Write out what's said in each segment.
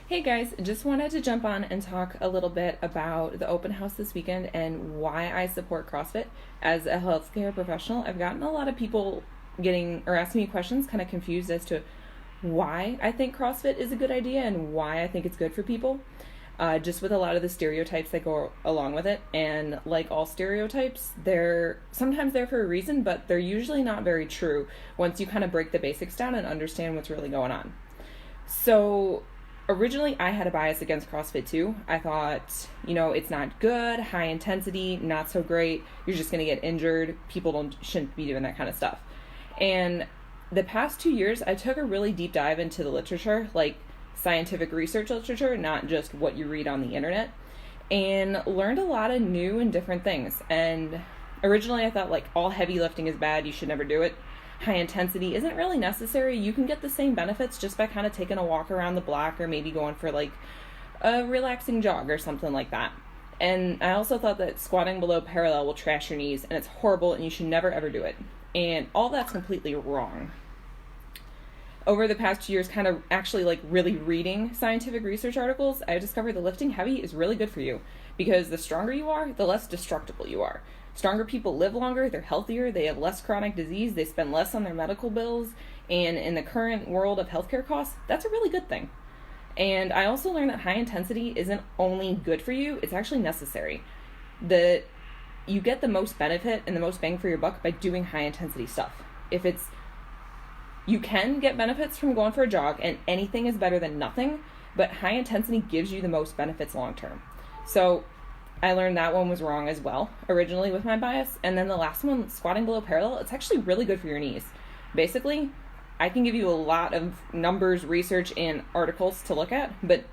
Hey guys, just wanted to jump on and talk a little bit about the open house this weekend and why I support CrossFit. As a healthcare professional, I've gotten a lot of people getting or asking me questions, kind of confused as to why I think CrossFit is a good idea and why I think it's good for people. Just with a lot of the stereotypes that go along with it. And like all stereotypes, they're sometimes there for a reason, but they're usually not very true once you kind of break the basics down and understand what's really going on. So originally I had a bias against CrossFit too. I thought, it's not good, high intensity, not so great. You're just going to get injured. People shouldn't be doing that kind of stuff. And the past 2 years, I took a really deep dive into the literature, like scientific research literature, not just what you read on the internet, and learned a lot of new and different things. And originally I thought like all heavy lifting is bad, you should never do it. High intensity isn't really necessary. You can get the same benefits just by kind of taking a walk around the block or maybe going for like a relaxing jog or something like that. And I also thought that squatting below parallel will trash your knees and it's horrible and you should never ever do it. And all that's completely wrong. Over the past 2 years, kind of actually like really reading scientific research articles, I discovered that lifting heavy is really good for you because the stronger you are, the less destructible you are. Stronger people live longer, they're healthier, they have less chronic disease, they spend less on their medical bills, and in the current world of healthcare costs, that's a really good thing. And I also learned that high intensity isn't only good for you, it's actually necessary. You get the most benefit and the most bang for your buck by doing high intensity stuff. You can get benefits from going for a jog, and anything is better than nothing, but high intensity gives you the most benefits long term. So I learned that one was wrong as well, originally with my bias. And then the last one, squatting below parallel, it's actually really good for your knees. Basically, I can give you a lot of numbers, research, and articles to look at, but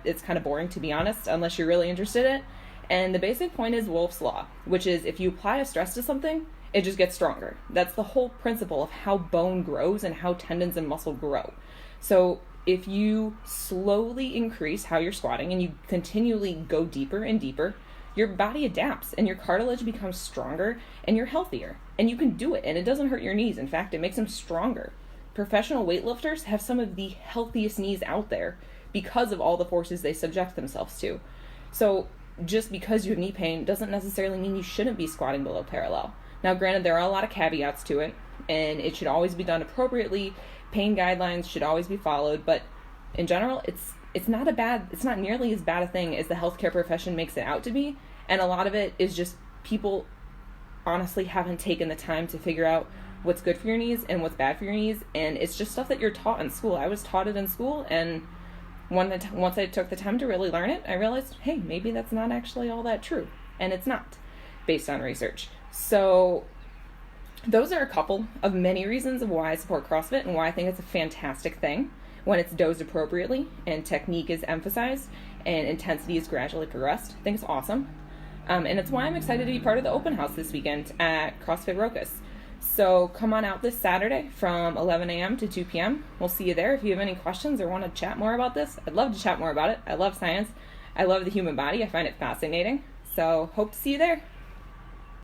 it's kind of boring to be honest, unless you're really interested in it. And the basic point is Wolff's Law, which is if you apply a stress to something, it just gets stronger. That's the whole principle of how bone grows and how tendons and muscle grow. So if you slowly increase how you're squatting and you continually go deeper and deeper, your body adapts and your cartilage becomes stronger and you're healthier. And you can do it and it doesn't hurt your knees. In fact, it makes them stronger. Professional weightlifters have some of the healthiest knees out there because of all the forces they subject themselves to. So just because you have knee pain doesn't necessarily mean you shouldn't be squatting below parallel. Now, granted, there are a lot of caveats to it, and it should always be done appropriately. Pain guidelines should always be followed, but in general, it's not nearly as bad a thing as the healthcare profession makes it out to be, and a lot of it is just people honestly haven't taken the time to figure out what's good for your knees and what's bad for your knees, and it's just stuff that you're taught in school. I was taught it in school, and once I took the time to really learn it, I realized, hey, maybe that's not actually all that true, and it's not, based on research. So those are a couple of many reasons of why I support CrossFit and why I think it's a fantastic thing when it's dosed appropriately and technique is emphasized and intensity is gradually progressed. I think it's awesome. And it's why I'm excited to be part of the open house this weekend at CrossFit Rocus. So come on out this Saturday from 11 a.m. to 2 p.m. We'll see you there. If you have any questions or want to chat more about this, I'd love to chat more about it. I love science. I love the human body. I find it fascinating. So hope to see you there.